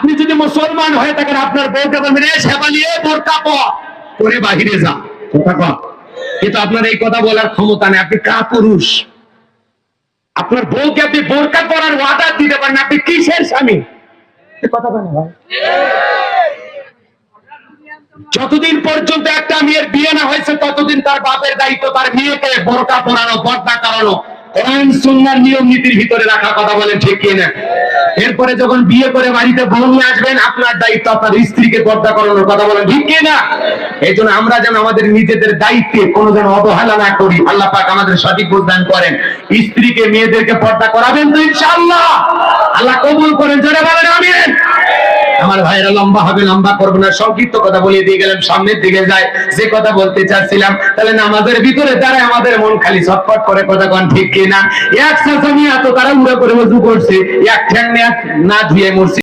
আপনি যদি মুসলমান হয়ে থাকেন আপনার বউকে বলবেন এই শেফালি বোরকা পরে বাহিরে যা, কথা কন। কিন্তু আপনার এই কথা বলার ক্ষমতা নেই, আপনি কাপুরুষ। আপনার বউকে আপনি বোরকা পরার ওয়াদা দিতে পারেন, আপনি কিসের স্বামী? কথা বলেন ভাই। যতদিন পর্যন্ত একটা মেয়ের বিয়ে না হয়েছে ততদিন তার বাপের দায়িত্ব তার মেয়েকে বোরকা পরানো, পর্দা করানো, কোরআন সুন্নাহর নিয়ম নীতির ভিতরে রাখা, কথা বলেন ঠিক কি না? এরপরে যখন বিয়ে করে বাড়িতে বউ নিয়ে আসবেন আপনার দায়িত্ব আপনার স্ত্রীকে পর্দা করানোর, কথা বলেন ঠিক কি না? এই জন্য আমরা যেন আমাদের নিজেদের দায়িত্বে কোনো যেন অবহেলা না করি। আল্লাহ পাক আমাদের সঠিক বুঝদান করেন। স্ত্রীকে মেয়েদেরকে পর্দা করাবেন তো ইনশাআল্লাহ? আল্লাহ কবুল করেন, জোরে বলেন আমিন। আমার ভাইরা লম্বা হবে, লম্বা করবো না, সংক্ষিপ্ত কথা বলে দিয়ে গেলাম, সামনের দিকে যায়। যে কথা বলতে চাচ্ছিলাম, তাহলে নামাজের ভিতরে দাঁড়ায় আমাদের মন খালি ছটফট করে, কথা কোন ঠিক কিনা? এক সাথে এত তারা উড়া করে ওযু করছে, এক ঠ্যাং না ধুয়ে মরছে।